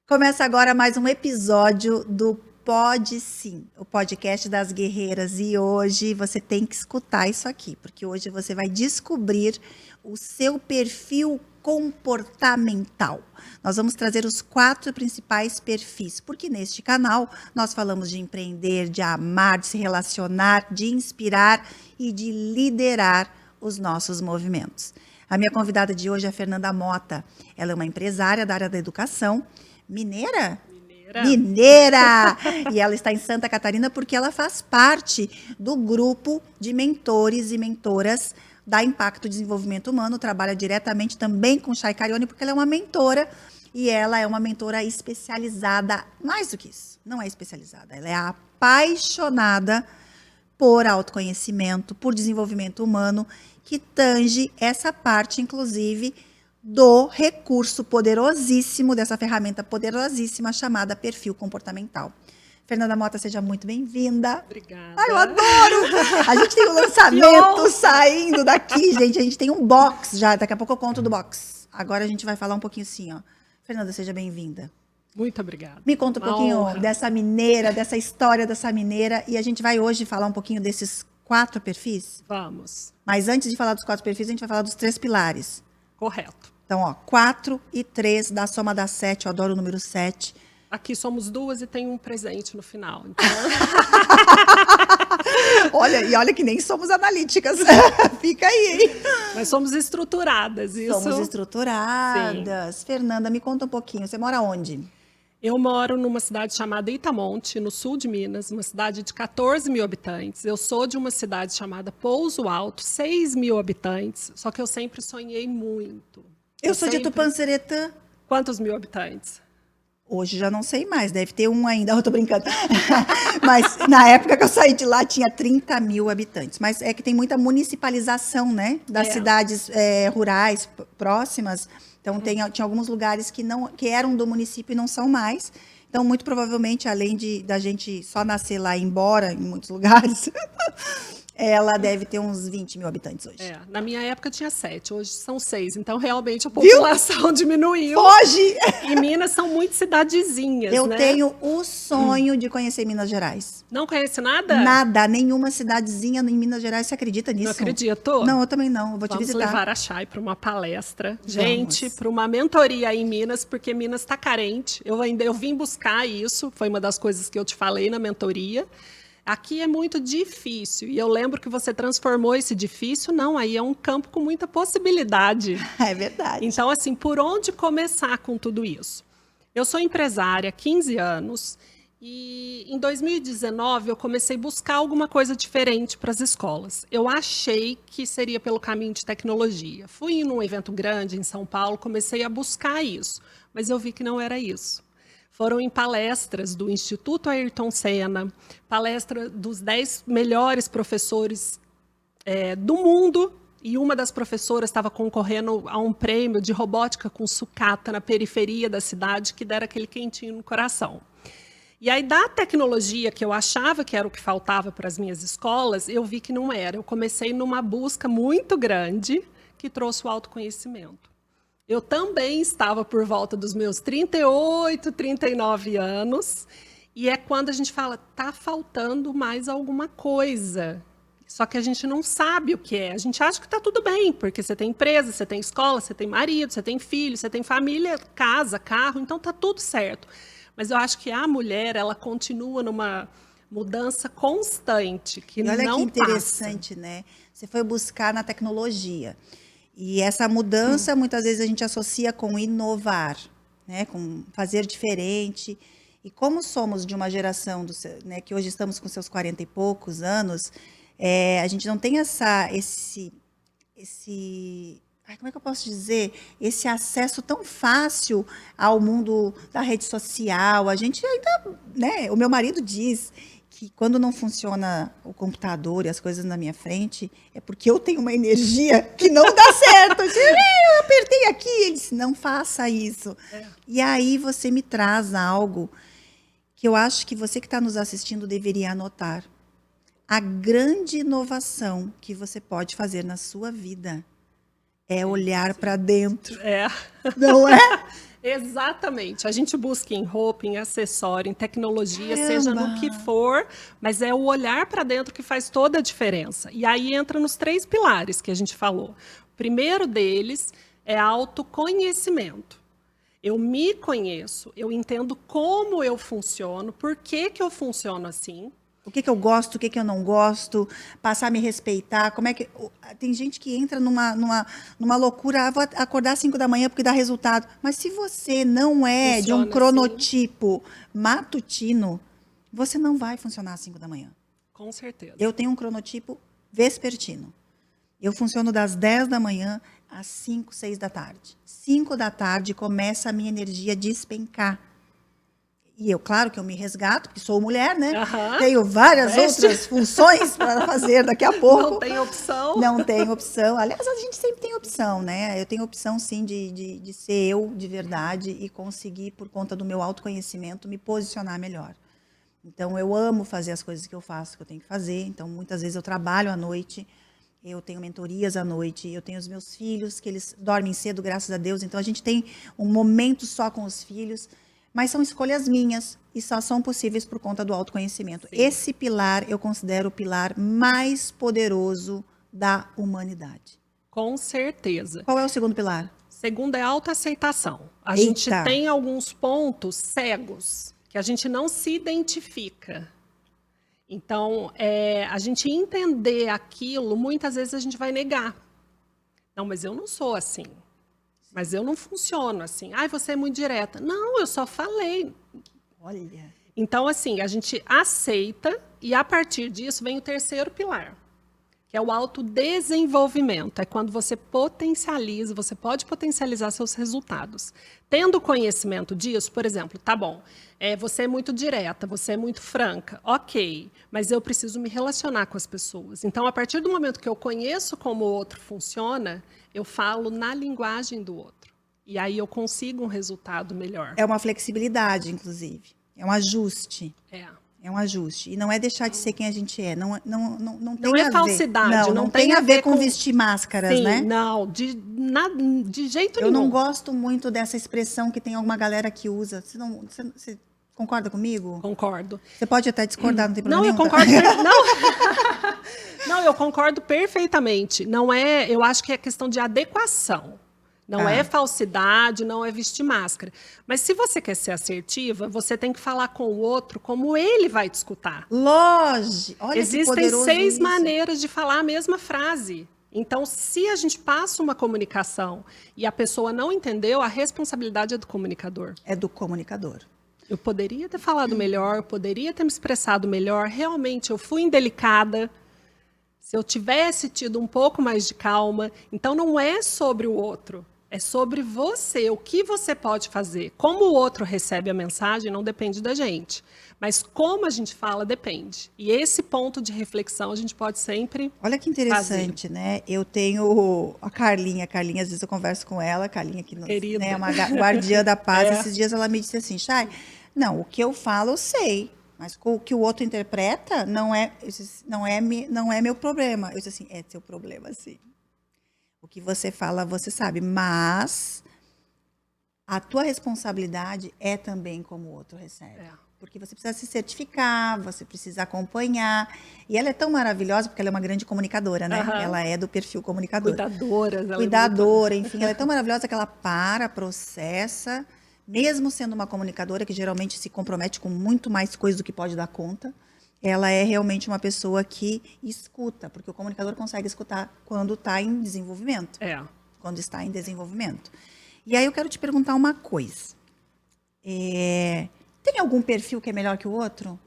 Começa agora mais um episódio do Pode Sim, o podcast das guerreiras. E hoje você tem que escutar isso aqui, porque hoje você vai descobrir o seu perfil comportamental. Nós vamos trazer os 4 principais perfis, porque neste canal nós falamos de empreender, de amar, de se relacionar, de inspirar e de liderar os nossos movimentos. A minha convidada de hoje é a Fernanda Mota. Ela é uma empresária da área da educação. Mineira? Mineira! E ela está em Santa Catarina porque ela faz parte do grupo de mentores e mentoras da Impacto Desenvolvimento Humano, trabalha diretamente também com Chay Carione, porque ela é uma mentora e ela é uma mentora especializada, mais do que isso, não é especializada, ela é apaixonada por autoconhecimento, por desenvolvimento humano, que tange essa parte, inclusive, do recurso poderosíssimo, dessa ferramenta poderosíssima chamada perfil comportamental. Fernanda Mota, seja muito bem-vinda. Obrigada. Ai, eu adoro! A gente tem um lançamento saindo daqui, gente. A gente tem um box já. Daqui a pouco eu conto do box. Agora a gente vai falar um pouquinho assim, ó. Fernanda, seja bem-vinda. Muito obrigada. Me conta um pouquinho dessa mineira, dessa história dessa mineira. E a gente vai hoje falar um pouquinho desses 4 perfis? Vamos. Mas antes de falar dos 4 perfis, a gente vai falar dos 3 pilares. Correto. Então, ó, 4 e 3 dá a soma da 7. Eu adoro o número 7. Aqui somos 2 e tem um presente no final. Então... olha que nem somos analíticas. Fica aí, hein? Mas somos estruturadas. Isso... Somos estruturadas. Sim. Fernanda, me conta um pouquinho. Você mora onde? Eu moro numa cidade chamada Itamonte, no sul de Minas, uma cidade de 14 mil habitantes. Eu sou de uma cidade chamada Pouso Alto, 6 mil habitantes, só que eu sempre sonhei muito. Eu sou de Tupanciretã. Quantos mil habitantes? Hoje já não sei mais, deve ter um ainda, eu tô brincando. Mas na época que eu saí de lá tinha 30 mil habitantes. Mas é que tem muita municipalização, né? Das cidades rurais próximas. Então tinha alguns lugares que eram do município e não são mais. Então, muito provavelmente, além da gente só nascer lá e ir embora em muitos lugares, ela deve ter uns 20 mil habitantes hoje. Na minha época tinha 7, hoje são 6. Então, realmente, a população diminuiu. Foge! E Minas são muito cidadezinhas, Eu tenho o sonho de conhecer Minas Gerais. Não conhece nada? Nada, nenhuma cidadezinha em Minas Gerais. Você acredita nisso? Não acredito? Não, eu também não. Eu vou te visitar. Vamos levar a Chay para uma palestra. Gente, para uma mentoria aí em Minas, porque Minas está carente. Eu vim buscar isso, foi uma das coisas que eu te falei na mentoria. Aqui é muito difícil, e eu lembro que você transformou esse difícil, não, aí é um campo com muita possibilidade. É verdade. Então, assim, por onde começar com tudo isso? Eu sou empresária há 15 anos, e em 2019 eu comecei a buscar alguma coisa diferente para as escolas. Eu achei que seria pelo caminho de tecnologia. Fui num evento grande em São Paulo, comecei a buscar isso, mas eu vi que não era isso. Foram em palestras do Instituto Ayrton Senna, palestra dos 10 melhores professores do mundo, e uma das professoras estava concorrendo a um prêmio de robótica com sucata na periferia da cidade, que dera aquele quentinho no coração. E aí, da tecnologia, que eu achava que era o que faltava para as minhas escolas, eu vi que não era. Eu comecei numa busca muito grande que trouxe o autoconhecimento. Eu também estava por volta dos meus 38, 39 anos, e é quando a gente fala, tá faltando mais alguma coisa. Só que a gente não sabe o que é. A gente acha que está tudo bem, porque você tem empresa, você tem escola, você tem marido, você tem filho, você tem família, casa, carro, então tá tudo certo. Mas eu acho que a mulher, ela continua numa mudança constante, que não passa. Olha que interessante, né? Você foi buscar na tecnologia. E essa mudança, muitas vezes, a gente associa com inovar, né? Com fazer diferente. E como somos de uma geração, né, que hoje estamos com seus 40 e poucos anos, a gente não tem esse como é que eu posso dizer? Esse acesso tão fácil ao mundo da rede social. A gente ainda, né? O meu marido diz que quando não funciona o computador e as coisas na minha frente, é porque eu tenho uma energia que não dá certo. Eu apertei aqui, ele disse, não faça isso. E aí você me traz algo que eu acho que você que está nos assistindo deveria anotar. A grande inovação que você pode fazer na sua vida é olhar para dentro. É. Não é? Exatamente. A gente busca em roupa, em acessório, em tecnologia, Caramba. seja no que for, mas é o olhar para dentro que faz toda a diferença. E aí entra nos 3 pilares que a gente falou. O primeiro deles é autoconhecimento. Eu me conheço, eu entendo como eu funciono, por que que eu funciono assim. O que eu gosto, o que eu não gosto, passar a me respeitar, como é que... Tem gente que entra numa loucura, vou acordar às 5 da manhã porque dá resultado. Mas se você não é de um Funciona cronotipo matutino, você não vai funcionar às 5 da manhã. Com certeza. Eu tenho um cronotipo vespertino. Eu funciono das 10 da manhã às 5, 6 da tarde. 5 da tarde começa a minha energia a despencar. E eu, claro que eu me resgato, porque sou mulher, né? Tenho várias outras funções para fazer daqui a pouco. Não tem opção. Não tem opção. Aliás, a gente sempre tem opção, né? Eu tenho opção, sim, de ser eu de verdade e conseguir, por conta do meu autoconhecimento, me posicionar melhor. Então, eu amo fazer as coisas que eu faço, que eu tenho que fazer. Então, muitas vezes eu trabalho à noite, eu tenho mentorias à noite, eu tenho os meus filhos, que eles dormem cedo, graças a Deus. Então, a gente tem um momento só com os filhos, mas são escolhas minhas e só são possíveis por conta do autoconhecimento. Sim. Esse pilar eu considero o pilar mais poderoso da humanidade. Com certeza. Qual é o segundo pilar? Segundo é autoaceitação. A Eita. gente tem alguns pontos cegos que a gente não se identifica. Então, a gente entender aquilo, muitas vezes a gente vai negar. Não, mas eu não sou assim. Mas eu não funciono assim. Ai, você é muito direta. Não, eu só falei. Olha. Então, assim, a gente aceita e a partir disso vem o terceiro pilar, que é o autodesenvolvimento. É quando você potencializa, você pode potencializar seus resultados. Tendo conhecimento disso, por exemplo, tá bom, você é muito direta, você é muito franca, ok, mas eu preciso me relacionar com as pessoas. Então, a partir do momento que eu conheço como o outro funciona, eu falo na linguagem do outro. E aí eu consigo um resultado melhor. É uma flexibilidade, inclusive. É um ajuste. É um ajuste. E não é deixar de ser quem a gente é. Não tem a ver. Falsidade. Não tem a ver com vestir máscaras, sim, né? Não, de jeito nenhum. Eu não gosto muito dessa expressão que tem alguma galera que usa. Você concorda comigo? Concordo. Você pode até discordar, não tem problema nenhum. Eu concordo. Não, eu concordo perfeitamente. Não é, eu acho que é questão de adequação. Não é falsidade, não é vestir máscara. Mas se você quer ser assertiva, você tem que falar com o outro como ele vai te escutar. Lógico. Olha, existem 6 maneiras de falar a mesma frase. Então, se a gente passa uma comunicação e a pessoa não entendeu, a responsabilidade é do comunicador. É do comunicador. Eu poderia ter falado melhor, eu poderia ter me expressado melhor. Realmente, eu fui indelicada. Se eu tivesse tido um pouco mais de calma. Então, não é sobre o outro. É sobre você, o que você pode fazer. Como o outro recebe a mensagem não depende da gente. Mas como a gente fala, depende. E esse ponto de reflexão a gente pode sempre Olha que interessante, né? Eu tenho a Carlinha. Carlinha, às vezes eu converso com ela. A Carlinha, que é uma guardiã da paz. Esses dias ela me disse assim, Chay, não, o que eu falo eu sei. Mas o que o outro interpreta não é meu problema. Eu disse assim, é seu problema, sim. O que você fala, você sabe. Mas a tua responsabilidade é também como o outro recebe. Porque você precisa se certificar, você precisa acompanhar. E ela é tão maravilhosa, porque ela é uma grande comunicadora, né? Ela é do perfil comunicador. Cuidadora, enfim. Ela é tão maravilhosa que ela processa... Mesmo sendo uma comunicadora que geralmente se compromete com muito mais coisas do que pode dar conta, ela é realmente uma pessoa que escuta, porque o comunicador consegue escutar quando está em desenvolvimento. Quando está em desenvolvimento. E aí eu quero te perguntar uma coisa. Tem algum perfil que é melhor que o outro?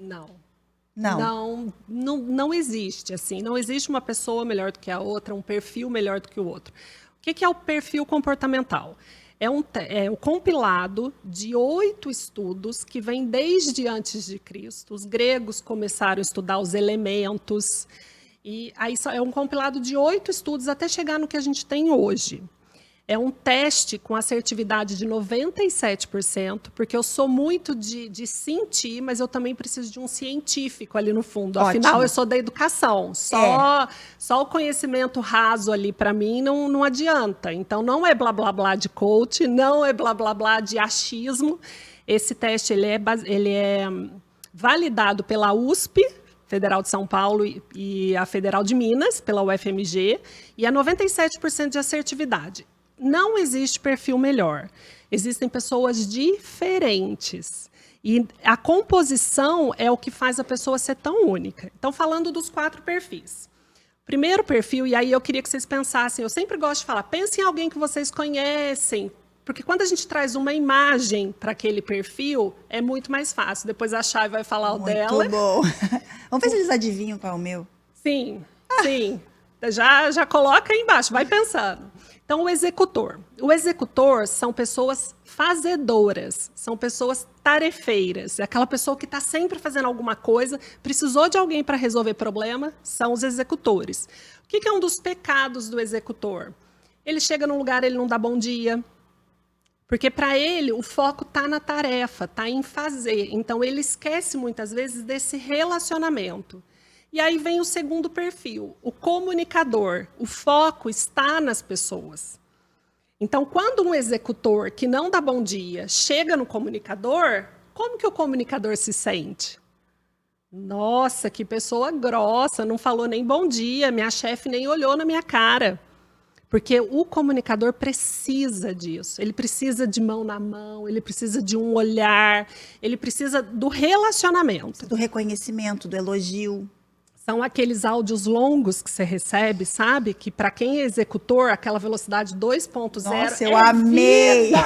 Não existe, assim. Não existe uma pessoa melhor do que a outra, um perfil melhor do que o outro. O que é o perfil comportamental? É um compilado de 8 estudos que vem desde antes de Cristo. Os gregos começaram a estudar os elementos. E aí é um compilado de 8 estudos até chegar no que a gente tem hoje. É um teste com assertividade de 97%, porque eu sou muito de sentir, mas eu também preciso de um científico ali no fundo. Afinal, Ótimo. eu sou da educação. Só o conhecimento raso ali, para mim, não adianta. Então, não é blá, blá, blá de coach, não é blá, blá, blá de achismo. Esse teste ele é validado pela USP, Federal de São Paulo, e a Federal de Minas, pela UFMG, e é 97% de assertividade. Não existe perfil melhor. Existem pessoas diferentes. E a composição é o que faz a pessoa ser tão única. Então, falando dos 4 perfis. Primeiro perfil, e aí eu queria que vocês pensassem, eu sempre gosto de falar, pensem em alguém que vocês conhecem, porque quando a gente traz uma imagem para aquele perfil, é muito mais fácil. Depois a Chay vai falar o dela. Muito bom. Vamos ver se eles adivinham qual é o meu. Sim, sim. Já coloca aí embaixo, vai pensando. Então, o executor. O executor são pessoas fazedoras, são pessoas tarefeiras. É aquela pessoa que está sempre fazendo alguma coisa, precisou de alguém para resolver problema, são os executores. O que é um dos pecados do executor? Ele chega num lugar, ele não dá bom dia, porque para ele o foco está na tarefa, está em fazer. Então, ele esquece muitas vezes desse relacionamento. E aí vem o segundo perfil, o comunicador. O foco está nas pessoas. Então, quando um executor que não dá bom dia chega no comunicador, como que o comunicador se sente? Nossa, que pessoa grossa, não falou nem bom dia, minha chefe nem olhou na minha cara. Porque o comunicador precisa disso. Ele precisa de mão na mão, ele precisa de um olhar, ele precisa do relacionamento. Do reconhecimento, do elogio. São aqueles áudios longos que você recebe, sabe? Que para quem é executor, aquela velocidade 2.0 Nossa, eu amei! Vida.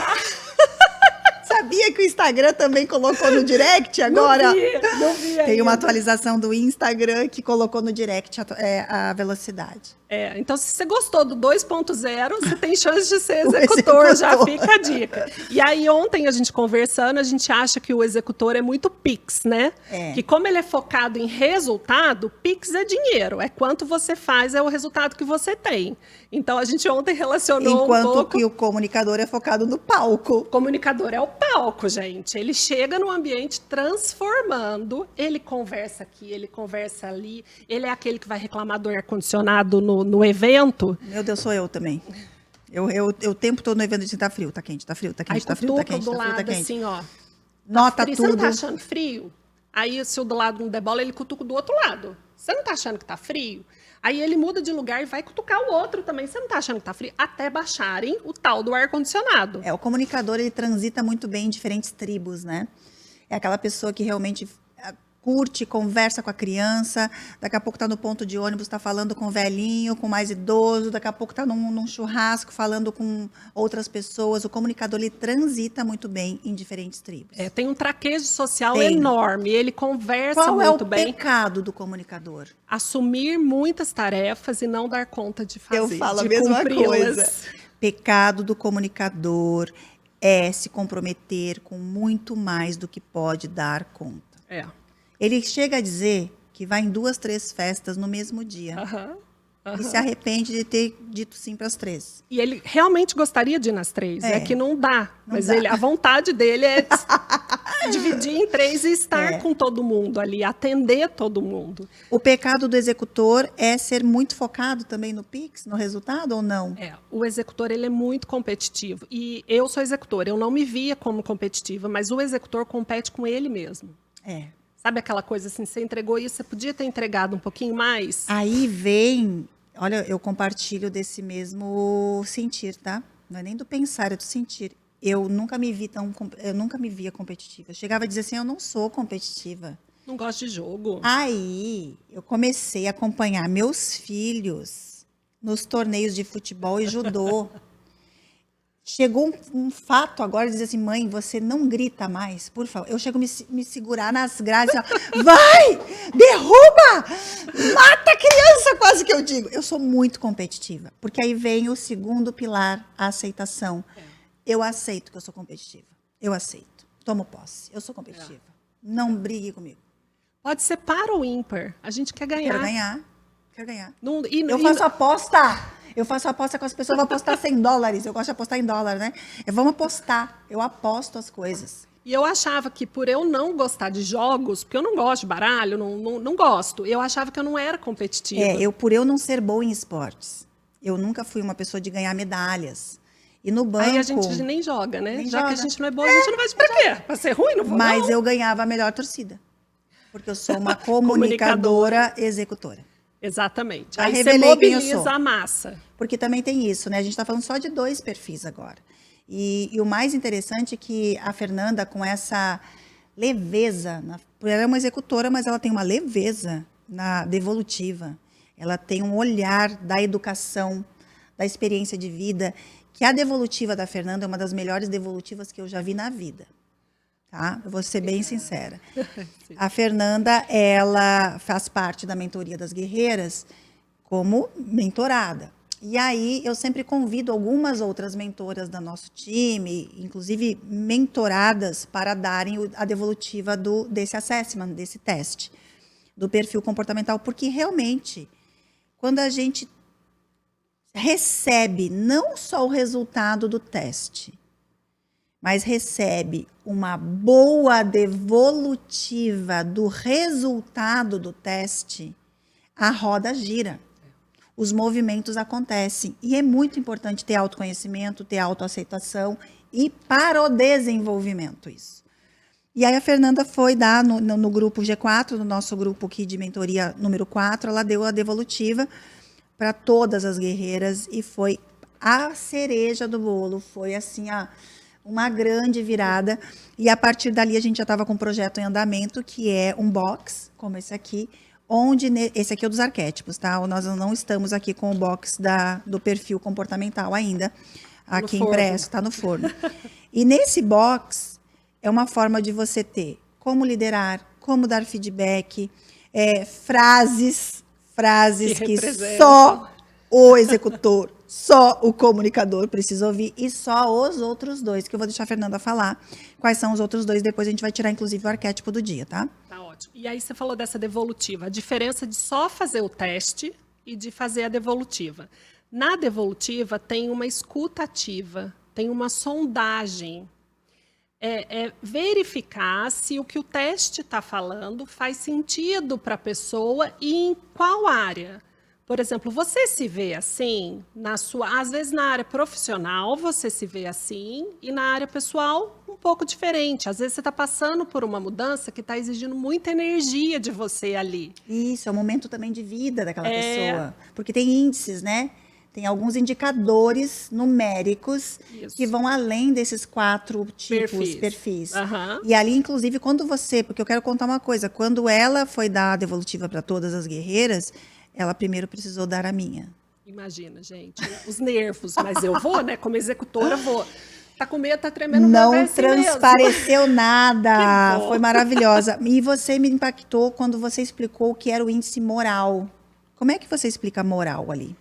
Sabia que o Instagram também colocou no direct agora? Não vi Tem uma ainda. atualização do Instagram que colocou no direct a velocidade. Então, se você gostou do 2.0, você tem chance de ser O executor, já executor. fica a dica. E aí, ontem, a gente conversando, a gente acha que o executor é muito Pix, né? Que como ele é focado em resultado, Pix é dinheiro. É quanto você faz, é o resultado que você tem. Então, a gente ontem relacionou Enquanto um pouco... que o comunicador é focado no palco. O comunicador é o palco, gente. Ele chega no ambiente transformando, ele conversa aqui, ele conversa ali, ele é aquele que vai reclamar do ar-condicionado no evento. Meu Deus, sou eu também. Eu o tempo todo no evento de tá frio, tá quente, tá frio, tá Aí quente, tá frio, tá cutuca quente, do tá frio, lado tá quente. assim, ó. Nota Frio, você não tudo. tá achando frio? Aí se o do lado não der bola, ele cutuca do outro lado. Você não tá achando que tá frio? Aí ele muda de lugar e vai cutucar o outro também. Você não tá achando que tá frio? Até baixarem o tal do ar-condicionado. O comunicador, ele transita muito bem em diferentes tribos, né? É aquela pessoa que realmente curte, conversa com a criança, daqui a pouco está no ponto de ônibus, está falando com o velhinho, com o mais idoso, daqui a pouco está num churrasco falando com outras pessoas. O comunicador, ele transita muito bem em diferentes tribos. Tem um traquejo social Tem. enorme, ele conversa Qual é muito o bem. pecado do comunicador? Assumir muitas tarefas e não dar conta de fazer, Eu falo a de mesma cumpri-las. coisa. Pecado do comunicador é se comprometer com muito mais do que pode dar conta. Ele chega a dizer que vai em 2, 3 festas no mesmo dia. E se arrepende de ter dito sim para as 3. E ele realmente gostaria de ir nas 3. É que não dá. Mas dá. a vontade dele é dividir em 3 e estar com todo mundo ali, atender todo mundo. O pecado do executor é ser muito focado também no Pix, no resultado, ou não? O executor, ele é muito competitivo. E eu sou executora, eu não me via como competitiva, mas o executor compete com ele mesmo. Sabe aquela coisa assim, você entregou isso, você podia ter entregado um pouquinho mais? Aí vem, olha, eu compartilho desse mesmo sentir, tá? Não é nem do pensar, é do sentir. Eu nunca me via competitiva. Eu chegava a dizer assim, eu não sou competitiva. Não gosto de jogo. Aí eu comecei a acompanhar meus filhos nos torneios de futebol e judô. Chegou um fato agora de dizer assim, mãe, você não grita mais, por favor. Eu chego a me segurar nas grades, ó, vai, derruba, mata a criança, quase que eu digo. Eu sou muito competitiva, porque aí vem o segundo pilar, a aceitação. Eu aceito que eu sou competitiva, eu aceito, tomo posse, eu sou competitiva. Não brigue comigo. Pode ser par ou ímpar, a gente quer ganhar. Quero ganhar. Eu Eu faço aposta. Eu faço aposta com as pessoas, vou apostar $100. Eu gosto de apostar em dólar, né? Vamos apostar. Eu aposto as coisas. E eu achava que por eu não gostar de jogos, porque eu não gosto de baralho, não gosto, eu achava que eu não era competitiva. Por eu não ser boa em esportes. Eu nunca fui uma pessoa de ganhar medalhas. E no banco... Aí a gente nem joga, né? Nem Já joga. que a gente não é boa, a gente não vai pra quê? Pra ser ruim? Não vou, Mas não. eu ganhava a melhor torcida. Porque eu sou uma comunicadora executora. Exatamente. Já Aí você revelei quem eu sou. mobiliza a massa. Porque também tem isso, né? A gente está falando só de 2 perfis agora. E o mais interessante é que a Fernanda, com essa leveza, ela é uma executora, mas ela tem uma leveza na devolutiva. Ela tem um olhar da educação, da experiência de vida, que a devolutiva da Fernanda é uma das melhores devolutivas que eu já vi na vida. Tá? Eu vou ser bem sincera. A Fernanda, ela faz parte da mentoria das guerreiras como mentorada. E aí eu sempre convido algumas outras mentoras do nosso time, inclusive mentoradas, para darem a devolutiva desse assessment, desse teste, do perfil comportamental, porque realmente, quando a gente recebe não só o resultado do teste, mas recebe uma boa devolutiva do resultado do teste, a roda gira. Os movimentos acontecem. E é muito importante ter autoconhecimento, ter autoaceitação e para o desenvolvimento isso. E aí a Fernanda foi dar no grupo G4, no nosso grupo aqui de mentoria número 4, ela deu a devolutiva para todas as guerreiras e foi a cereja do bolo. Foi assim, uma grande virada. E a partir dali a gente já estava com um projeto em andamento, que é um box, como esse aqui, onde esse aqui é o dos arquétipos, tá? Nós não estamos aqui com o box do perfil comportamental ainda, aqui impresso, tá no forno. E nesse box é uma forma de você ter como liderar, como dar feedback, frases que só o executor, só o comunicador precisa ouvir e só os outros 2, que eu vou deixar a Fernanda falar quais são os outros 2, depois a gente vai tirar inclusive o arquétipo do dia, tá? Tá ótimo. E aí você falou dessa devolutiva, a diferença de só fazer o teste e de fazer a devolutiva. Na devolutiva tem uma escuta ativa, tem uma sondagem, verificar se o que o teste está falando faz sentido para a pessoa e em qual área. Por exemplo, você se vê assim, às vezes na área profissional você se vê assim e na área pessoal um pouco diferente. Às vezes você está passando por uma mudança que está exigindo muita energia de você ali. Isso, é um momento também de vida daquela pessoa. Porque tem índices, né? Tem alguns indicadores numéricos que vão além desses 4 tipos, perfis. Uhum. E ali, inclusive, porque eu quero contar uma coisa, quando ela foi dar a devolutiva para todas as guerreiras, ela primeiro precisou dar a minha. Imagina, gente, os nervos, mas eu vou, né? Como executora, vou. Tá com medo, tá tremendo. Não transpareceu nada. Foi maravilhosa. E você me impactou quando você explicou o que era o índice moral. Como é que você explica moral ali?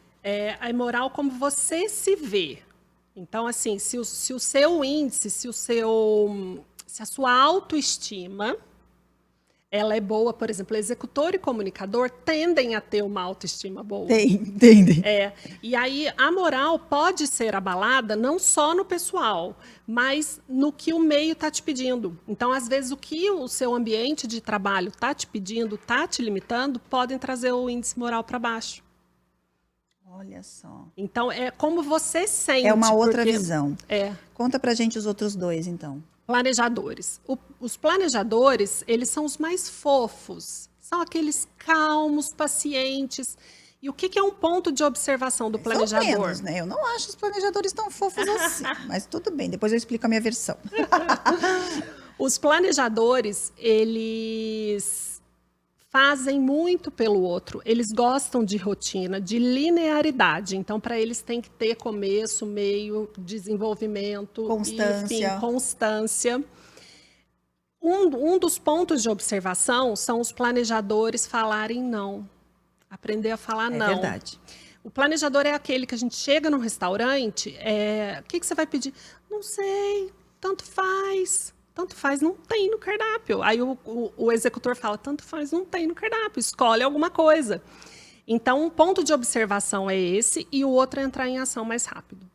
A moral como você se vê. Então, assim, se o seu índice, se a sua autoestima, ela é boa, por exemplo, executor e comunicador tendem a ter uma autoestima boa. Entende. E aí a moral pode ser abalada não só no pessoal, mas no que o meio está te pedindo. Então, às vezes, o que o seu ambiente de trabalho está te pedindo, está te limitando, podem trazer o índice moral para baixo. Olha só. Então, é como você sente. É uma outra visão. É. Conta pra gente os outros 2, então. Planejadores. Os planejadores, eles são os mais fofos. São aqueles calmos, pacientes. E o que é um ponto de observação do planejador? São menos, né? Eu não acho os planejadores tão fofos assim. Mas tudo bem, depois eu explico a minha versão. Os planejadores, eles fazem muito pelo outro. Eles gostam de rotina, de linearidade. Então, para eles tem que ter começo, meio, desenvolvimento, constância. Constância. Um dos pontos de observação são os planejadores falarem não. Aprender a falar não. É verdade. O planejador é aquele que a gente chega num restaurante, o que você vai pedir? Não sei, tanto faz. Tanto faz, não tem no cardápio. Aí o executor fala, tanto faz, não tem no cardápio. Escolhe alguma coisa. Então, um ponto de observação é esse e o outro é entrar em ação mais rápido.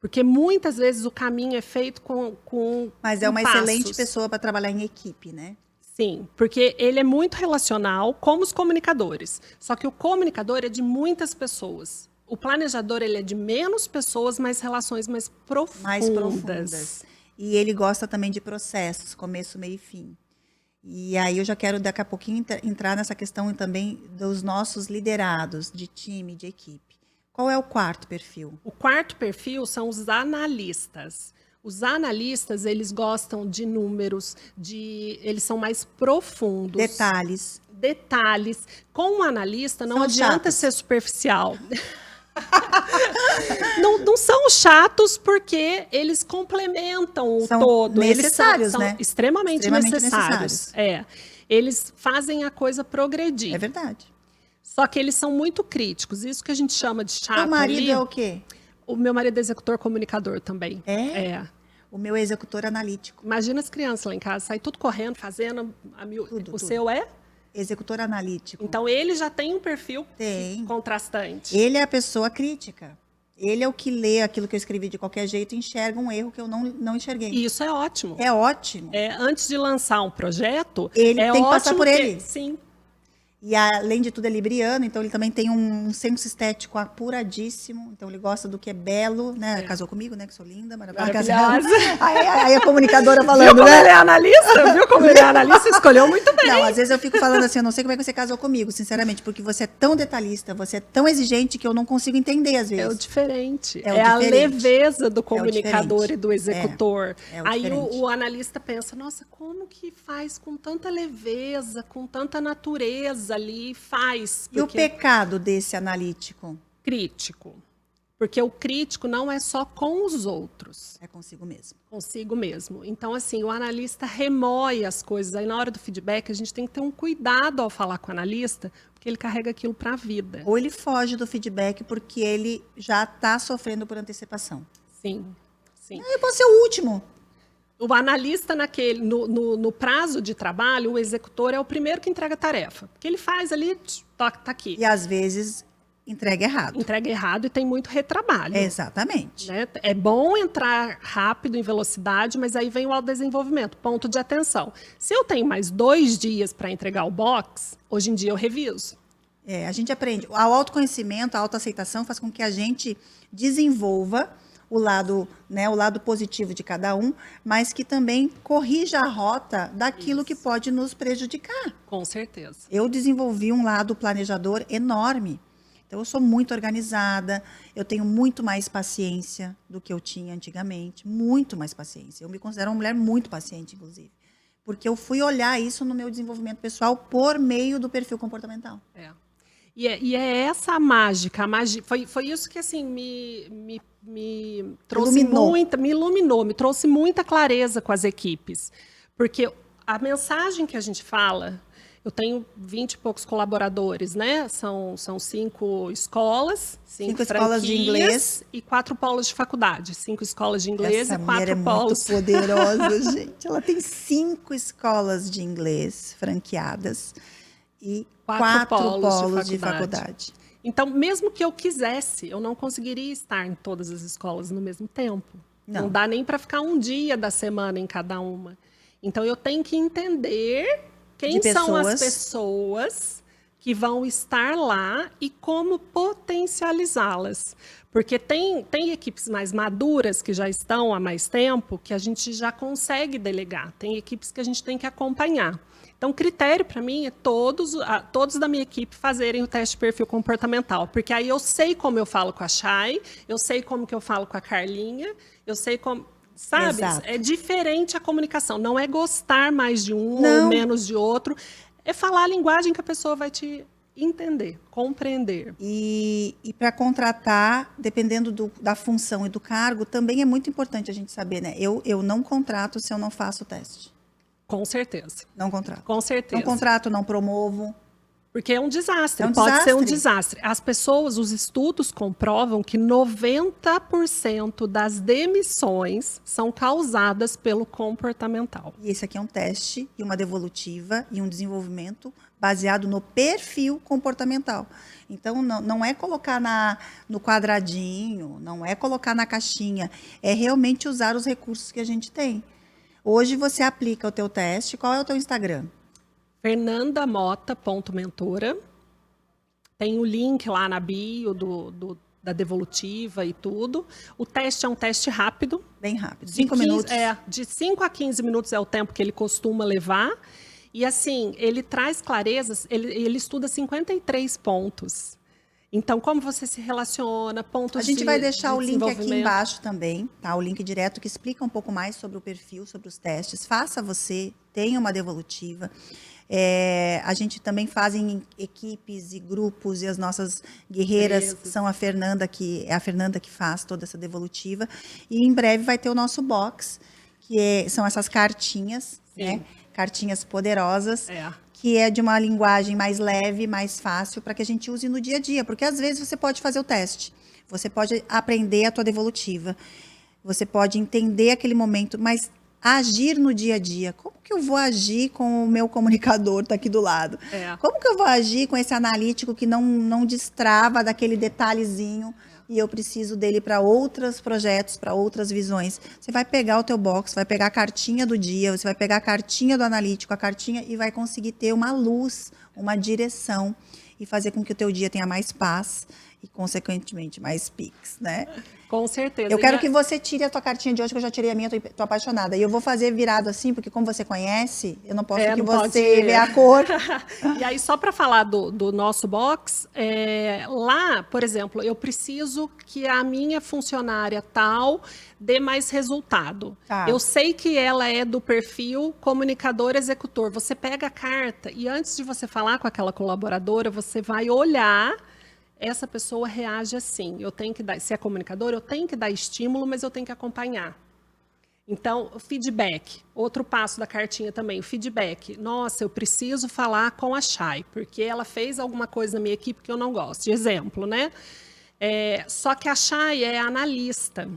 Porque muitas vezes o caminho é feito com Mas é uma passos. excelente pessoa para trabalhar em equipe, né? Sim, porque ele é muito relacional, como os comunicadores. Só que o comunicador é de muitas pessoas. O planejador ele é de menos pessoas, mas relações mais profundas. Mais profundas. E ele gosta também de processos, começo, meio e fim. E aí eu já quero daqui a pouquinho entrar nessa questão também dos nossos liderados de time, de equipe. Qual é o quarto perfil? O quarto perfil são os analistas. Os analistas, eles gostam de números, eles são mais profundos. Detalhes. Com um analista, não adianta ser superficial. Não são chatos porque eles complementam o todo. Necessários, são né? Extremamente necessários. Eles fazem a coisa progredir. É verdade. Só que eles são muito críticos. Isso que a gente chama de chato. O marido é o quê? O meu marido é executor comunicador também. É? O meu é executor analítico. Imagina as crianças lá em casa, saem tudo correndo, fazendo. Tudo. Seu é? Executor analítico. Então, ele já tem um perfil contrastante. Ele é a pessoa crítica. Ele é o que lê aquilo que eu escrevi de qualquer jeito e enxerga um erro que eu não enxerguei. E isso é ótimo. É ótimo. Antes de lançar um projeto, ele tem que passar por ele. Sim. E além de tudo é libriano, então ele também tem um senso estético apuradíssimo. Então ele gosta do que é belo, né? Casou comigo, né? Que sou linda, maravilhosa. Aí a comunicadora falando, viu como né? ele é analista? Viu como ele é analista? Escolheu muito bem. Não, às vezes eu fico falando assim, eu não sei como é que você casou comigo, sinceramente, porque você é tão detalhista, você é tão exigente que eu não consigo entender às vezes. É o diferente. É a leveza do comunicador e do executor. Aí o analista pensa, nossa, como que faz com tanta leveza, com tanta natureza ali, faz. E o pecado desse analítico? Crítico. Porque o crítico não é só com os outros. É consigo mesmo. Consigo mesmo. Então, assim, o analista remoe as coisas. Aí, na hora do feedback, a gente tem que ter um cuidado ao falar com o analista, porque ele carrega aquilo para a vida. Ou ele foge do feedback porque ele já está sofrendo por antecipação. Sim. Eu posso ser o último. O analista, no prazo de trabalho, o executor é o primeiro que entrega a tarefa. Porque ele faz ali, tá aqui. E às vezes entrega errado. Entrega errado e tem muito retrabalho. Exatamente. Né? É bom entrar rápido em velocidade, mas aí vem o autodesenvolvimento, ponto de atenção. Se eu tenho mais 2 dias para entregar o box, hoje em dia eu reviso. A gente aprende. O autoconhecimento, a autoaceitação faz com que a gente desenvolva o lado positivo de cada um, mas que também corrija a rota daquilo que pode nos prejudicar. Com certeza. Eu desenvolvi um lado planejador enorme. Então, eu sou muito organizada, eu tenho muito mais paciência do que eu tinha antigamente, muito mais paciência. Eu me considero uma mulher muito paciente, inclusive, porque eu fui olhar isso no meu desenvolvimento pessoal por meio do perfil comportamental. E é essa a mágica. Foi isso que assim me trouxe me iluminou, me trouxe muita clareza com as equipes. Porque a mensagem que a gente fala, eu tenho 20 e poucos colaboradores, né? São 5 escolas, 5 escolas de inglês e 4 polos de faculdade. 5 escolas de inglês Essa e 4 mulher polos. É muito poderosa, gente. Ela tem 5 escolas de inglês franqueadas e 4 polos de faculdade. Então, mesmo que eu quisesse, eu não conseguiria estar em todas as escolas no mesmo tempo. Não dá nem para ficar um dia da semana em cada uma. Então, eu tenho que entender quem são as pessoas que vão estar lá e como potencializá-las. Porque tem equipes mais maduras que já estão há mais tempo que a gente já consegue delegar. Tem equipes que a gente tem que acompanhar. Então, o critério para mim é todos da minha equipe fazerem o teste de perfil comportamental. Porque aí eu sei como eu falo com a Chay, eu sei como que eu falo com a Carlinha, eu sei como... Sabe? Exato. É diferente a comunicação. Não é gostar mais de um ou menos de outro. É falar a linguagem que a pessoa vai te entender, compreender. E para contratar, dependendo da função e do cargo, também é muito importante a gente saber, né? Eu não contrato se eu não faço o teste. Com certeza. Não contrato. Com certeza. Não contrato, não promovo. Porque é um desastre, pode ser um desastre. As pessoas, os estudos comprovam que 90% das demissões são causadas pelo comportamental. E esse aqui é um teste, e uma devolutiva, e um desenvolvimento baseado no perfil comportamental. Então, não é colocar no quadradinho, não é colocar na caixinha, é realmente usar os recursos que a gente tem. Hoje você aplica o teu teste. Qual é o teu Instagram? fernandamota.mentora. Tem o link lá na bio da devolutiva e tudo. O teste é um teste rápido. Bem rápido, 5 minutos. De 5 a 15 minutos é o tempo que ele costuma levar. E assim, ele traz clarezas, ele estuda 53 pontos. Então, como você se relaciona, pontos de A gente vai deixar o link aqui desenvolvimento. embaixo também, tá? O link direto que explica um pouco mais sobre o perfil, sobre os testes. Faça você, tenha uma devolutiva. A gente também faz em equipes e grupos, e as nossas guerreiras são a Fernanda que faz toda essa devolutiva. E em breve vai ter o nosso box, são essas cartinhas, né? Cartinhas poderosas, que é de uma linguagem mais leve, mais fácil, para que a gente use no dia a dia. Porque às vezes você pode fazer o teste, você pode aprender a tua devolutiva, você pode entender aquele momento, mas agir no dia a dia. Como que eu vou agir com o meu comunicador tá aqui do lado? Como que eu vou agir com esse analítico que não destrava daquele detalhezinho e eu preciso dele para outros projetos, para outras visões? Você vai pegar o teu box, vai pegar a cartinha do dia, você vai pegar a cartinha do analítico, a cartinha, e vai conseguir ter uma luz, uma direção e fazer com que o teu dia tenha mais paz e, consequentemente, mais piques, né? Com certeza. Eu quero que você tire a tua cartinha de hoje, que eu já tirei a minha, tô apaixonada. E eu vou fazer virado assim, porque como você conhece, eu não posso que você vê a cor. E aí, só para falar do nosso box, lá, por exemplo, eu preciso que a minha funcionária tal dê mais resultado. Tá. Eu sei que ela é do perfil comunicador-executor. Você pega a carta e antes de você falar com aquela colaboradora, você vai olhar. Essa pessoa reage assim. Eu tenho que dar, se é comunicador, eu tenho que dar estímulo, mas eu tenho que acompanhar. Então, o feedback. Outro passo da cartinha também, o feedback. Nossa, eu preciso falar com a Chay, porque ela fez alguma coisa na minha equipe que eu não gosto. De exemplo, né? Só que a Chay é analista.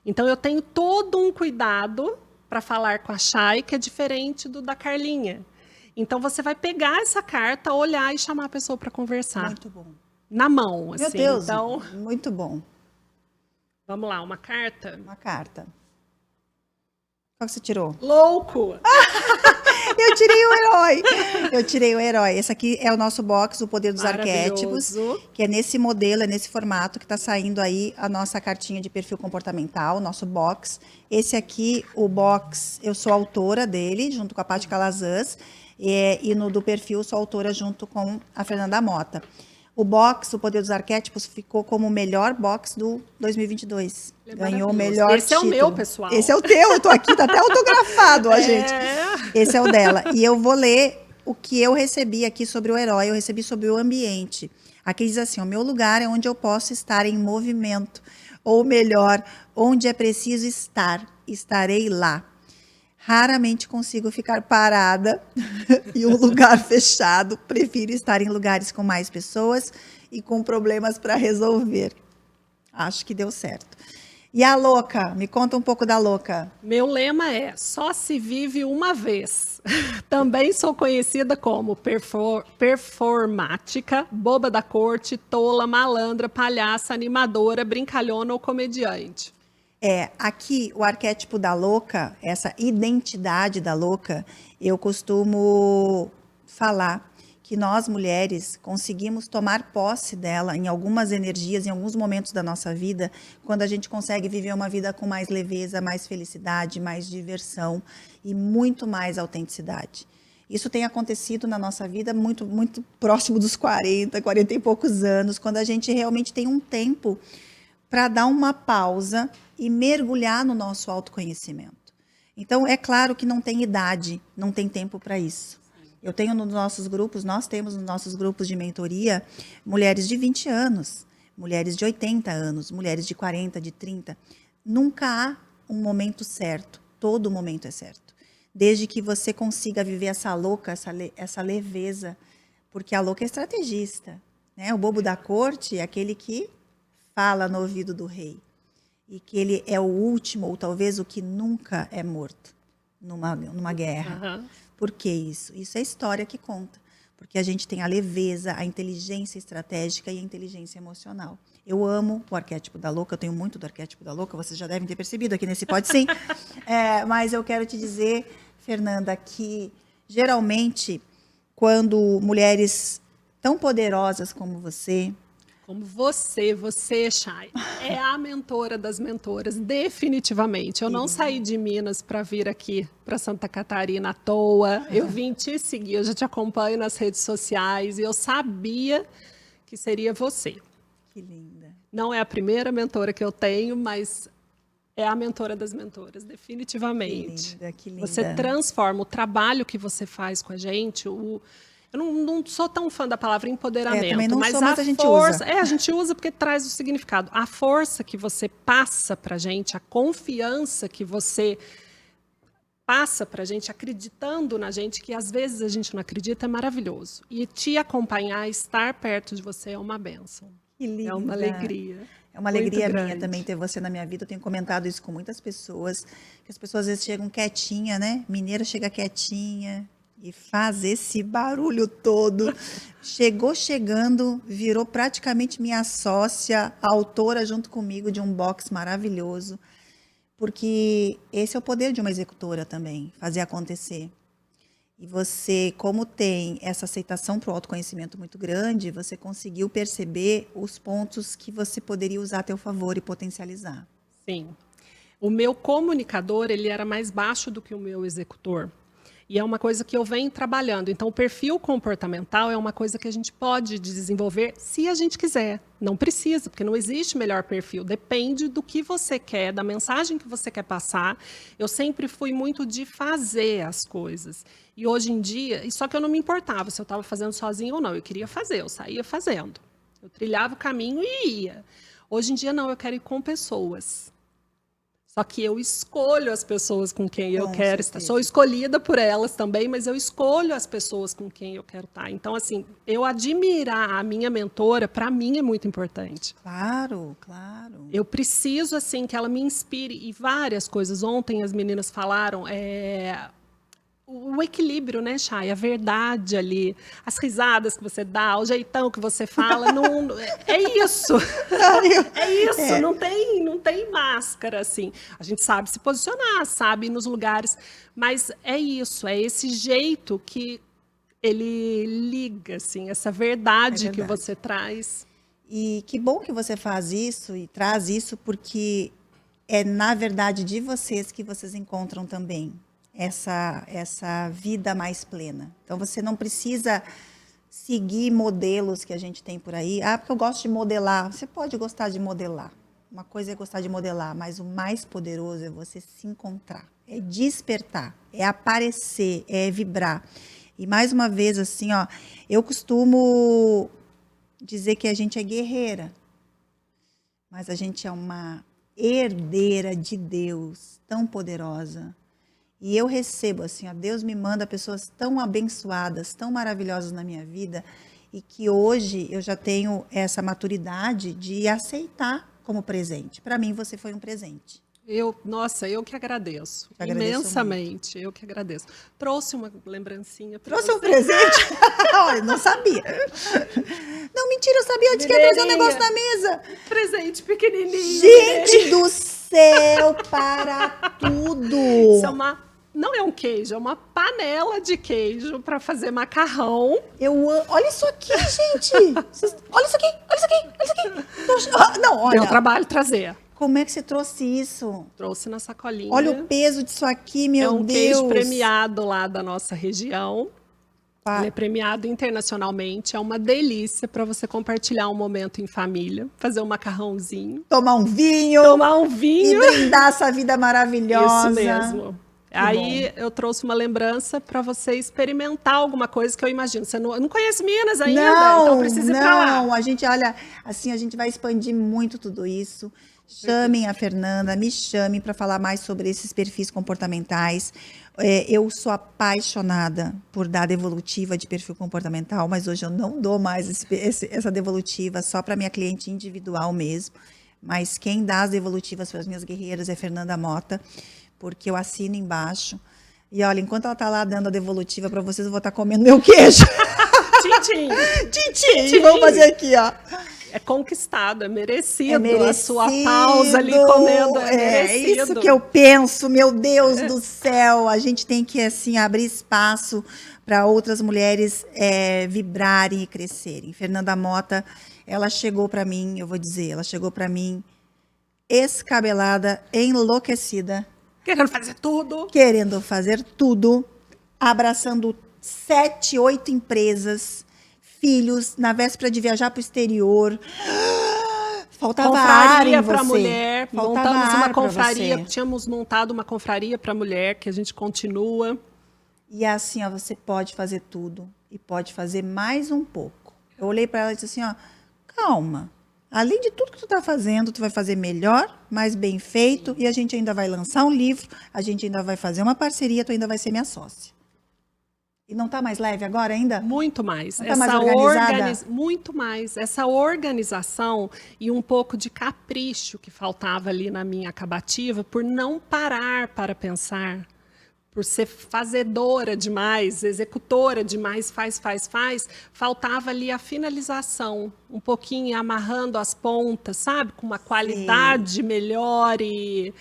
Então, eu tenho todo um cuidado para falar com a Chay, que é diferente do da Carlinha. Então, você vai pegar essa carta, olhar e chamar a pessoa para conversar. Muito bom. Na mão, assim. Meu Deus, então, muito bom. Vamos lá, uma carta. Uma carta. Qual que você tirou? Louco! Eu tirei o herói. Esse aqui é o nosso box, o Poder dos Arquétipos, que é nesse modelo, é nesse formato que está saindo aí a nossa cartinha de perfil comportamental, o nosso box. Esse aqui, o box, eu sou autora dele, junto com a Paty Calazans, e no do perfil sou autora junto com a Fernanda Mota. O box, o Poder dos Arquétipos, ficou como o melhor box do 2022. Ganhou o melhor Esse título. É o meu, pessoal. Esse é o teu, eu tô aqui, tá até autografado, ó, gente. Esse é o dela. E eu vou ler o que eu recebi aqui sobre o herói, eu recebi sobre o ambiente. Aqui diz assim, o meu lugar é onde eu posso estar em movimento, ou melhor, onde é preciso estar, estarei lá. Raramente consigo ficar parada em um lugar fechado. Prefiro estar em lugares com mais pessoas e com problemas para resolver. Acho que deu certo. E a louca? Me conta um pouco da louca. Meu lema é, só se vive uma vez. Também sou conhecida como performática, boba da corte, tola, malandra, palhaça, animadora, brincalhona ou comediante. Aqui o arquétipo da louca, essa identidade da louca, eu costumo falar que nós mulheres conseguimos tomar posse dela em algumas energias, em alguns momentos da nossa vida, quando a gente consegue viver uma vida com mais leveza, mais felicidade, mais diversão e muito mais autenticidade. Isso tem acontecido na nossa vida muito, muito próximo dos 40 e poucos anos, quando a gente realmente tem um tempo para dar uma pausa e mergulhar no nosso autoconhecimento. Então, é claro que não tem idade, não tem tempo para isso. Eu tenho nos nossos grupos, nós temos nos nossos grupos de mentoria, mulheres de 20 anos, mulheres de 80 anos, mulheres de 40, de 30. Nunca há um momento certo, todo momento é certo. Desde que você consiga viver essa louca, essa leveza, porque a louca é estrategista, né? O bobo da corte é aquele que fala no ouvido do rei. E que ele é o último, ou talvez o que nunca é morto numa guerra. Uhum. Por que isso? Isso é a história que conta. porque a gente tem a leveza, a inteligência estratégica e a inteligência emocional. Eu amo o arquétipo da louca, eu tenho muito do arquétipo da louca, vocês já devem ter percebido aqui nesse Pode Sim. Mas eu quero te dizer, Fernanda, que geralmente, quando mulheres tão poderosas como você... Como você, Chay, é a mentora das mentoras, definitivamente. Eu não saí de Minas para vir aqui para Santa Catarina à toa. Eu vim te seguir, eu já te acompanho nas redes sociais e eu sabia que seria você. Que linda. Não é a primeira mentora que eu tenho, mas é a mentora das mentoras, definitivamente. Que linda, que linda. Você transforma o trabalho que você faz com a gente, eu não sou tão fã da palavra empoderamento, também não mas sou, mas a gente força, usa. a gente usa porque traz o significado. A força que você passa pra gente, a confiança que você passa pra gente, acreditando na gente, que às vezes a gente não acredita, é maravilhoso. E te acompanhar, estar perto de você é uma bênção. Que linda. É uma alegria. É uma alegria muito minha grande. também ter você na minha vida. Eu tenho comentado isso com muitas pessoas, que as pessoas às vezes chegam quietinha, né? Mineira chega quietinha e faz esse barulho todo. Chegando, virou praticamente minha sócia, autora junto comigo de um box maravilhoso, porque esse é o poder de uma executora também, fazer acontecer. E você, como tem essa aceitação para o autoconhecimento muito grande, você conseguiu perceber os pontos que você poderia usar a teu favor e potencializar. Sim. O meu comunicador, ele era mais baixo do que o meu executor. E é uma coisa que eu venho trabalhando. Então, o perfil comportamental é uma coisa que a gente pode desenvolver se a gente quiser. Não precisa, porque não existe melhor perfil. Depende do que você quer, da mensagem que você quer passar. Eu sempre fui muito de fazer as coisas. E hoje em dia, só que eu não me importava se eu estava fazendo sozinha ou não. Eu queria fazer, eu saía fazendo. Eu trilhava o caminho e ia. Hoje em dia, não, eu quero ir com pessoas. Só que eu escolho as pessoas com quem eu quero estar. Sou escolhida por elas também, mas eu escolho as pessoas com quem eu quero estar. Então, assim, eu admirar a minha mentora, para mim, é muito importante. Claro, claro. Eu preciso, assim, que ela me inspire. E várias coisas. Ontem as meninas falaram... O equilíbrio, né, Chay? A verdade ali, as risadas que você dá, o jeitão que você fala, não, é isso. É isso, não tem máscara, assim. A gente sabe se posicionar, sabe ir nos lugares, mas é isso, é esse jeito que ele liga, assim, essa verdade que você traz. E que bom que você faz isso e traz isso, porque é na verdade de vocês que vocês encontram também essa vida mais plena. Então, você não precisa seguir modelos que a gente tem por aí. Ah, porque eu gosto de modelar. Você pode gostar de modelar. Uma coisa é gostar de modelar, mas o mais poderoso é você se encontrar, é despertar, é aparecer, é vibrar. E mais uma vez, assim, ó, eu costumo dizer que a gente é guerreira, mas a gente é uma herdeira de Deus tão poderosa. E eu recebo, assim, ó, Deus me manda pessoas tão abençoadas, tão maravilhosas na minha vida, e que hoje eu já tenho essa maturidade de aceitar como presente. Para mim, você foi um presente. Eu que agradeço. Imensamente, eu que agradeço. Trouxe uma lembrancinha para você. Trouxe um presente? Olha, não sabia. Não, mentira, eu sabia onde que ia trazer um negócio na mesa. Presente pequenininho. Gente do céu, para tudo. Isso não é um queijo, é uma panela de queijo para fazer macarrão. Olha isso aqui, gente. Olha isso aqui, olha isso aqui, olha isso aqui. Não, olha. Deu trabalho trazer. Como é que você trouxe isso? Trouxe na sacolinha. Olha o peso disso aqui, meu Deus. É um queijo premiado lá da nossa região. Ele é premiado internacionalmente. É uma delícia para você compartilhar um momento em família. Fazer um macarrãozinho. Tomar um vinho. E brindar essa vida maravilhosa. Isso mesmo. Aí eu trouxe uma lembrança para você experimentar alguma coisa que eu imagino. Você não conhece Minas ainda, então precisa ir para lá. Não, a gente, olha, assim, a gente vai expandir muito tudo isso. Chamem a Fernanda, me chamem para falar mais sobre esses perfis comportamentais. Eu sou apaixonada por dar devolutiva de perfil comportamental, mas hoje eu não dou mais essa devolutiva só para minha cliente individual mesmo. Mas quem dá as devolutivas para as minhas guerreiras é Fernanda Mota, porque eu assino embaixo. E olha, enquanto ela está lá dando a devolutiva para vocês, eu vou estar comendo meu queijo. Tintim, vamos fazer aqui, ó. É conquistado, é merecido. A sua pausa ali comendo é merecido. É isso que eu penso, meu Deus do céu. A gente tem que, assim, abrir espaço para outras mulheres vibrarem e crescerem. Fernanda Mota, ela chegou para mim, eu vou dizer, ela chegou para mim escabelada, enlouquecida. Querendo fazer tudo. Querendo fazer tudo, abraçando 7, 8 empresas, filhos, na véspera de viajar para o exterior. Faltava ar em você. Para mulher. Faltava montamos uma ar confraria. pra você. Tínhamos montado uma confraria para mulher, que a gente continua. E assim, ó, você pode fazer tudo e pode fazer mais um pouco. Eu olhei para ela e disse assim, ó, calma. Além de tudo que tu tá fazendo, tu vai fazer melhor, mais bem feito, e a gente ainda vai lançar um livro, a gente ainda vai fazer uma parceria, tu ainda vai ser minha sócia. E não tá mais leve agora ainda? Muito mais. Não tá mais organizada? Muito mais. Essa organização e um pouco de capricho que faltava ali na minha acabativa por não parar para pensar, por ser fazedora demais, executora demais, faz, faltava ali a finalização, um pouquinho amarrando as pontas, sabe? Com uma qualidade melhor e...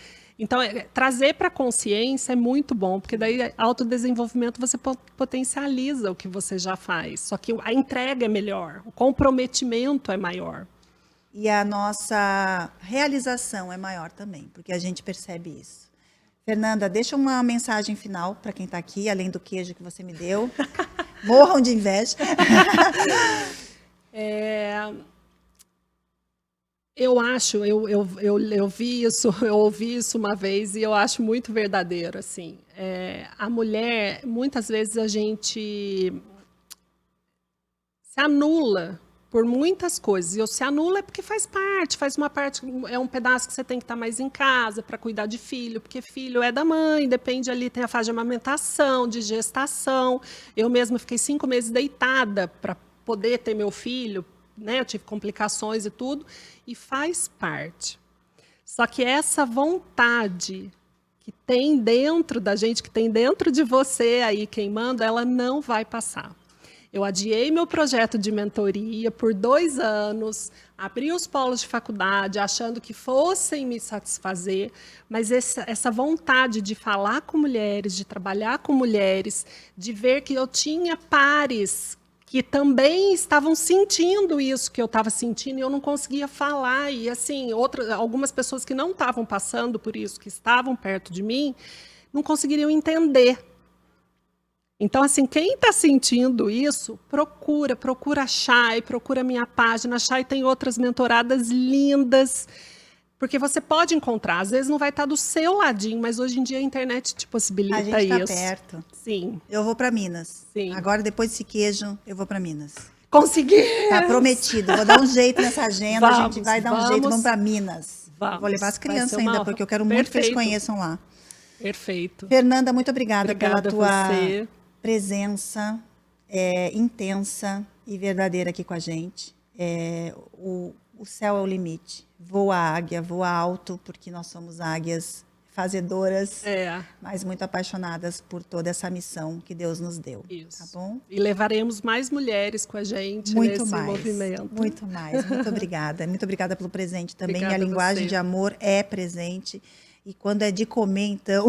Então, trazer para a consciência é muito bom, porque daí, autodesenvolvimento, você potencializa o que você já faz. Só que a entrega é melhor, o comprometimento é maior. E a nossa realização é maior também, porque a gente percebe isso. Fernanda, deixa uma mensagem final para quem está aqui, além do queijo que você me deu. Morram de inveja. Eu acho, eu vi isso, eu ouvi isso uma vez e eu acho muito verdadeiro, assim. A mulher, muitas vezes a gente se anula por muitas coisas. E se anula é porque faz uma parte, é um pedaço que você tem que estar mais em casa para cuidar de filho, porque filho é da mãe, depende ali, tem a fase de amamentação, de gestação. Eu mesma fiquei 5 meses deitada para poder ter meu filho, né? Eu tive complicações e tudo, e faz parte. Só que essa vontade que tem dentro da gente, que tem dentro de você aí queimando, ela não vai passar. Eu adiei meu projeto de mentoria por 2 anos, abri os polos de faculdade achando que fossem me satisfazer, mas essa vontade de falar com mulheres, de trabalhar com mulheres, de ver que eu tinha pares que também estavam sentindo isso que eu estava sentindo e eu não conseguia falar. E assim, algumas pessoas que não estavam passando por isso, que estavam perto de mim, não conseguiriam entender. Então, assim, quem está sentindo isso, procura a Chay, procura a minha página. A Chay tem outras mentoradas lindas, porque você pode encontrar. Às vezes não vai estar do seu ladinho, mas hoje em dia a internet te possibilita isso. A gente está perto. Sim. Eu vou para Minas. Sim. Agora, depois desse queijo, eu vou para Minas. Consegui! Tá prometido. Vou dar um jeito nessa agenda, a gente vai dar um jeito, vamos para Minas. Vamos. Vou levar as crianças ainda, porque eu quero muito que eles conheçam lá. Perfeito. Fernanda, muito obrigada pela tua você. Presença intensa e verdadeira aqui com a gente. O céu é o limite. Voa a águia, voa alto, porque nós somos águias fazedoras, mas muito apaixonadas por toda essa missão que Deus nos deu. Isso. Tá bom? E levaremos mais mulheres com a gente muito nesse mais, movimento. Muito mais. Muito obrigada. Muito obrigada pelo presente também. Obrigada a linguagem você. de amor é presente. E quando é de comer, então,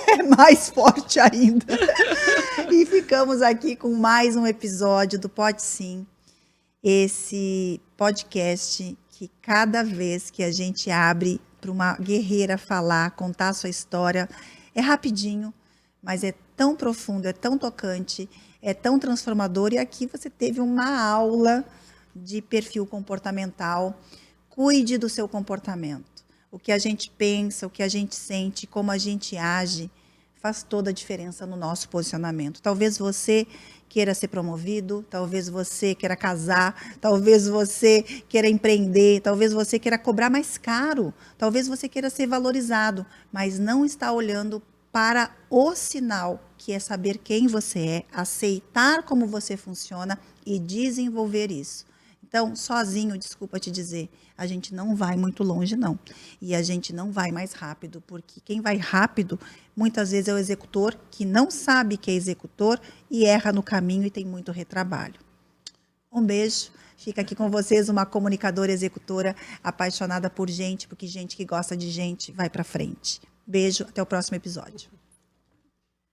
é mais forte ainda. E ficamos aqui com mais um episódio do Pode Sim. Esse podcast que cada vez que a gente abre para uma guerreira falar, contar a sua história, é rapidinho, mas é tão profundo, é tão tocante, é tão transformador. E aqui você teve uma aula de perfil comportamental. Cuide do seu comportamento. O que a gente pensa, o que a gente sente, como a gente age, faz toda a diferença no nosso posicionamento. Talvez você queira ser promovido, talvez você queira casar, talvez você queira empreender, talvez você queira cobrar mais caro, talvez você queira ser valorizado, mas não está olhando para o sinal, que é saber quem você é, aceitar como você funciona e desenvolver isso. Então, sozinho, desculpa te dizer, a gente não vai muito longe, não. E a gente não vai mais rápido, porque quem vai rápido, muitas vezes é o executor que não sabe que é executor e erra no caminho e tem muito retrabalho. Um beijo. Fica aqui com vocês uma comunicadora, executora, apaixonada por gente, porque gente que gosta de gente vai para frente. Beijo, até o próximo episódio.